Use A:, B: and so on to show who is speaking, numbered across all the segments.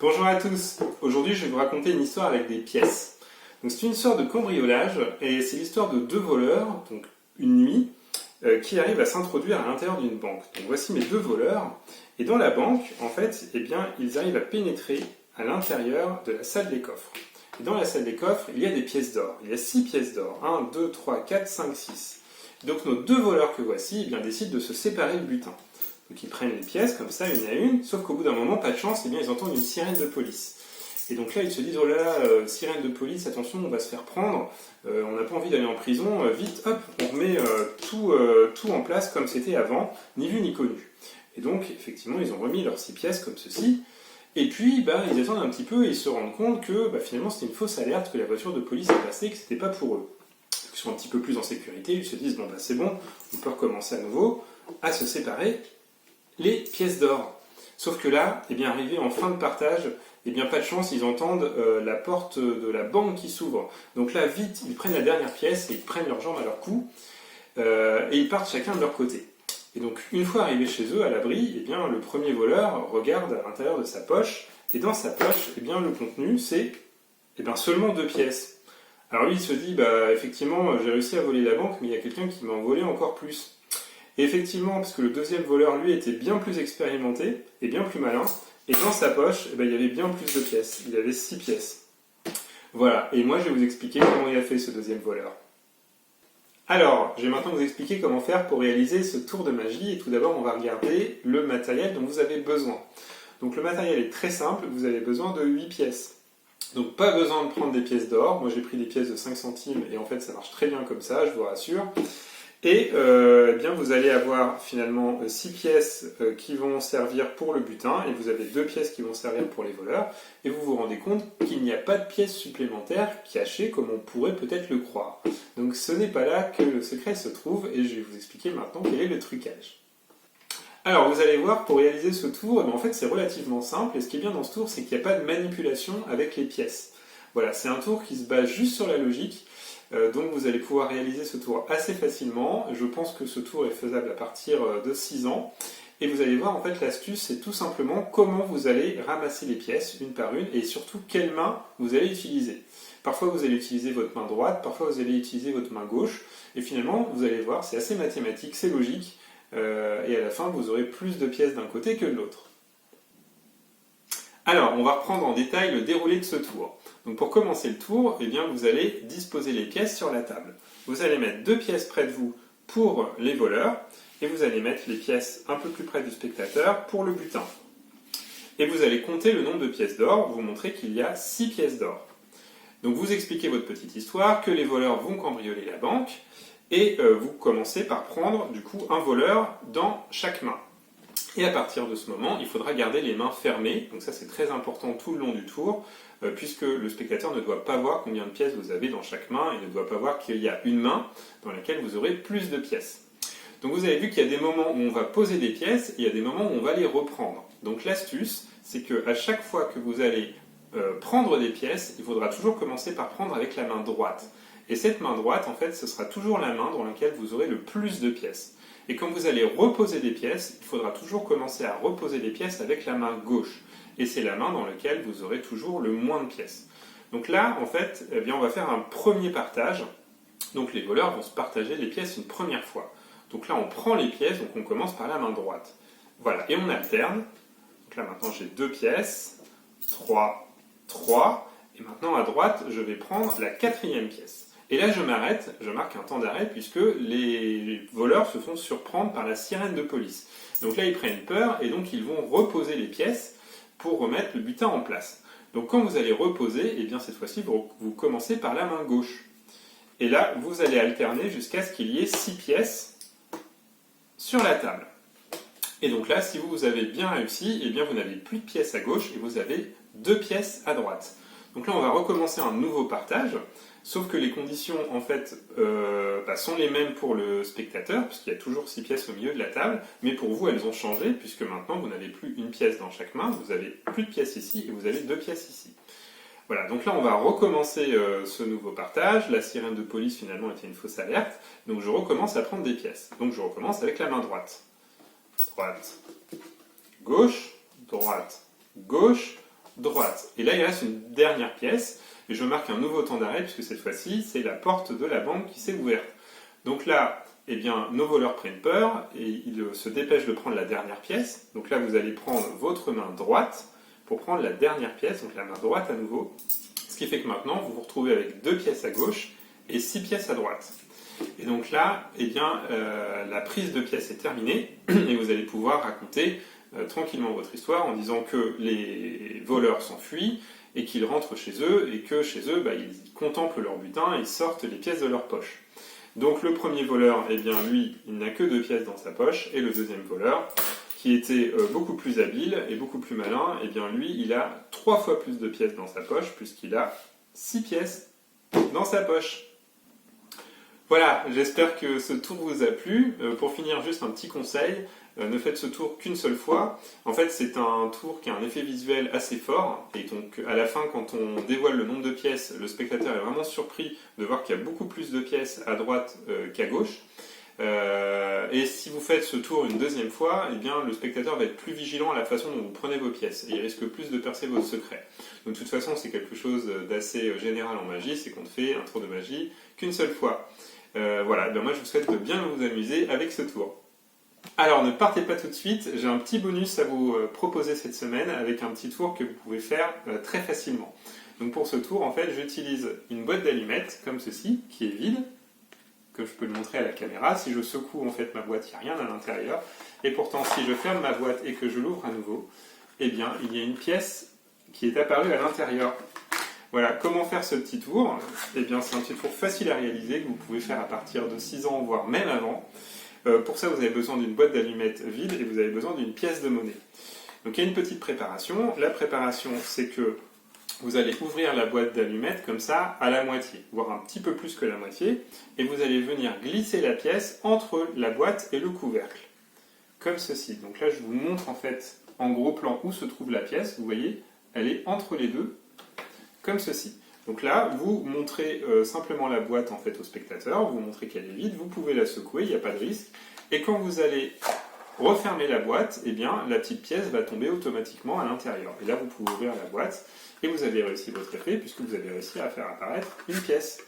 A: Bonjour à tous, aujourd'hui je vais vous raconter une histoire avec des pièces. Donc c'est une histoire de cambriolage et c'est l'histoire de deux voleurs, donc une nuit, qui arrivent à s'introduire à l'intérieur d'une banque. Donc voici mes deux voleurs et dans la banque, en fait, eh bien, ils arrivent à pénétrer à l'intérieur de la salle des coffres. Et dans la salle des coffres, il y a des pièces d'or. Il y a 6 pièces d'or, 1, 2, 3, 4, 5, 6. Donc nos deux voleurs que voici eh bien, décident de se séparer le butin. Donc ils prennent les pièces comme ça, une à une, sauf qu'au bout d'un moment, pas de chance, eh bien, ils entendent une sirène de police. Et donc là, ils se disent, oh là là, sirène de police, attention, on va se faire prendre, on n'a pas envie d'aller en prison, vite, hop, on remet tout en place comme c'était avant, ni vu ni connu. Et donc, effectivement, ils ont remis leurs 6 pièces comme ceci, et puis, ils attendent un petit peu et ils se rendent compte que finalement, c'était une fausse alerte, que la voiture de police est passée, que c'était pas pour eux. Ils sont un petit peu plus en sécurité, ils se disent, bon, c'est bon, on peut recommencer à nouveau à se séparer les pièces d'or. Sauf que là, arrivé en fin de partage, pas de chance, ils entendent la porte de la banque qui s'ouvre. Donc là, vite, ils prennent la dernière pièce et ils prennent leurs jambes à leur cou et ils partent chacun de leur côté. Et donc, une fois arrivés chez eux, à l'abri, le premier voleur regarde à l'intérieur de sa poche et dans sa poche, le contenu, c'est seulement 2 pièces. Alors lui, il se dit, effectivement, j'ai réussi à voler la banque, mais il y a quelqu'un qui m'a en volé encore plus. Et effectivement, parce que le deuxième voleur, lui, était bien plus expérimenté et bien plus malin, et dans sa poche, il y avait bien plus de pièces. Il avait 6 pièces. Voilà, et moi je vais vous expliquer comment il a fait ce deuxième voleur. Alors, je vais maintenant vous expliquer comment faire pour réaliser ce tour de magie, et tout d'abord on va regarder le matériel dont vous avez besoin. Donc le matériel est très simple, vous avez besoin de 8 pièces. Donc pas besoin de prendre des pièces d'or, moi j'ai pris des pièces de 5 centimes, et en fait ça marche très bien comme ça, je vous rassure. Et vous allez avoir finalement 6 pièces qui vont servir pour le butin et vous avez 2 pièces qui vont servir pour les voleurs et vous vous rendez compte qu'il n'y a pas de pièces supplémentaires cachées comme on pourrait peut-être le croire. Donc ce n'est pas là que le secret se trouve et je vais vous expliquer maintenant quel est le trucage. Alors vous allez voir, pour réaliser ce tour, en fait c'est relativement simple et ce qui est bien dans ce tour c'est qu'il n'y a pas de manipulation avec les pièces. Voilà, c'est un tour qui se base juste sur la logique. Donc vous allez pouvoir réaliser ce tour assez facilement. Je pense que ce tour est faisable à partir de 6 ans. Et vous allez voir, en fait, l'astuce, c'est tout simplement comment vous allez ramasser les pièces une par une et surtout quelle main vous allez utiliser. Parfois vous allez utiliser votre main droite, parfois vous allez utiliser votre main gauche. Et finalement, vous allez voir, c'est assez mathématique, c'est logique. Et à la fin, vous aurez plus de pièces d'un côté que de l'autre. Alors, on va reprendre en détail le déroulé de ce tour. Donc pour commencer le tour, vous allez disposer les pièces sur la table. Vous allez mettre 2 pièces près de vous pour les voleurs, et vous allez mettre les pièces un peu plus près du spectateur pour le butin. Et vous allez compter le nombre de pièces d'or, vous montrer qu'il y a 6 pièces d'or. Donc vous expliquez votre petite histoire, que les voleurs vont cambrioler la banque, et vous commencez par prendre du coup un voleur dans chaque main. Et à partir de ce moment, il faudra garder les mains fermées, donc ça c'est très important tout le long du tour, puisque le spectateur ne doit pas voir combien de pièces vous avez dans chaque main, et ne doit pas voir qu'il y a une main dans laquelle vous aurez plus de pièces. Donc vous avez vu qu'il y a des moments où on va poser des pièces, et il y a des moments où on va les reprendre. Donc l'astuce, c'est qu'à chaque fois que vous allez prendre des pièces, il faudra toujours commencer par prendre avec la main droite. Et cette main droite, en fait, ce sera toujours la main dans laquelle vous aurez le plus de pièces. Et quand vous allez reposer des pièces, il faudra toujours commencer à reposer les pièces avec la main gauche. Et c'est la main dans laquelle vous aurez toujours le moins de pièces. Donc là, en fait, on va faire un premier partage. Donc les voleurs vont se partager les pièces une première fois. Donc là, on prend les pièces, donc on commence par la main droite. Voilà, et on alterne. Donc là, maintenant, j'ai 2 pièces, 3, 3. Et maintenant, à droite, je vais prendre la 4e pièce. Et là, je m'arrête, je marque un temps d'arrêt, puisque les voleurs se font surprendre par la sirène de police. Donc là, ils prennent peur, et donc ils vont reposer les pièces pour remettre le butin en place. Donc quand vous allez reposer, cette fois-ci, vous commencez par la main gauche. Et là, vous allez alterner jusqu'à ce qu'il y ait 6 pièces sur la table. Et donc là, si vous avez bien réussi, vous n'avez plus de pièces à gauche, et vous avez 2 pièces à droite. Donc là, on va recommencer un nouveau partage, sauf que les conditions, en fait, sont les mêmes pour le spectateur, puisqu'il y a toujours 6 pièces au milieu de la table, mais pour vous, elles ont changé, puisque maintenant, vous n'avez plus une pièce dans chaque main, vous avez plus de pièces ici, et vous avez 2 pièces ici. Voilà, donc là, on va recommencer ce nouveau partage. La sirène de police, finalement, était une fausse alerte, donc je recommence à prendre des pièces. Donc je recommence avec la main droite. Droite, gauche, droite, gauche, droite. Et là, il reste une dernière pièce, et je marque un nouveau temps d'arrêt, puisque cette fois-ci, c'est la porte de la banque qui s'est ouverte. Donc là, eh bien, nos voleurs prennent peur, et ils se dépêchent de prendre la dernière pièce. Donc là, vous allez prendre votre main droite pour prendre la dernière pièce, donc la main droite à nouveau. Ce qui fait que maintenant, vous vous retrouvez avec 2 pièces à gauche et 6 pièces à droite. Et donc là, eh bien, la prise de pièces est terminée, et vous allez pouvoir raconter tranquillement votre histoire en disant que les voleurs s'enfuient et qu'ils rentrent chez eux et que chez eux, ils contemplent leur butin et ils sortent les pièces de leur poche. Donc le premier voleur, eh bien lui, il n'a que 2 pièces dans sa poche, et le deuxième voleur, qui était beaucoup plus habile et beaucoup plus malin, eh bien lui, il a 3 fois plus de pièces dans sa poche puisqu'il a 6 pièces dans sa poche. Voilà, j'espère que ce tour vous a plu. Pour finir, juste un petit conseil, ne faites ce tour qu'une seule fois. En fait, c'est un tour qui a un effet visuel assez fort, et donc à la fin, quand on dévoile le nombre de pièces, le spectateur est vraiment surpris de voir qu'il y a beaucoup plus de pièces à droite qu'à gauche. Et si vous faites ce tour une deuxième fois, eh bien, le spectateur va être plus vigilant à la façon dont vous prenez vos pièces, et il risque plus de percer vos secrets. Donc de toute façon, c'est quelque chose d'assez général en magie, c'est qu'on ne fait un tour de magie qu'une seule fois. Voilà, moi je vous souhaite de bien vous amuser avec ce tour. Alors ne partez pas tout de suite, j'ai un petit bonus à vous proposer cette semaine avec un petit tour que vous pouvez faire très facilement. Donc pour ce tour, en fait, j'utilise une boîte d'allumettes comme ceci, qui est vide, comme je peux le montrer à la caméra. Si je secoue en fait ma boîte, il n'y a rien à l'intérieur. Et pourtant, si je ferme ma boîte et que je l'ouvre à nouveau, eh bien, il y a une pièce qui est apparue à l'intérieur. Voilà, comment faire ce petit tour? Eh bien, c'est un petit tour facile à réaliser que vous pouvez faire à partir de 6 ans, voire même avant. Pour ça, vous avez besoin d'une boîte d'allumettes vide et vous avez besoin d'une pièce de monnaie. Donc, il y a une petite préparation. La préparation, c'est que vous allez ouvrir la boîte d'allumettes comme ça à la moitié, voire un petit peu plus que la moitié, et vous allez venir glisser la pièce entre la boîte et le couvercle, comme ceci. Donc là, je vous montre en fait en gros plan où se trouve la pièce. Vous voyez, elle est entre les deux, comme ceci. Donc là, vous montrez simplement la boîte en fait au spectateur, vous montrez qu'elle est vide, vous pouvez la secouer, il n'y a pas de risque, et quand vous allez refermer la boîte, eh bien, la petite pièce va tomber automatiquement à l'intérieur. Et là, vous pouvez ouvrir la boîte, et vous avez réussi votre effet, puisque vous avez réussi à faire apparaître une pièce.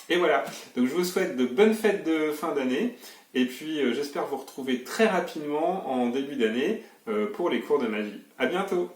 A: Et voilà, donc je vous souhaite de bonnes fêtes de fin d'année, et puis j'espère vous retrouver très rapidement en début d'année pour les cours de magie. À bientôt!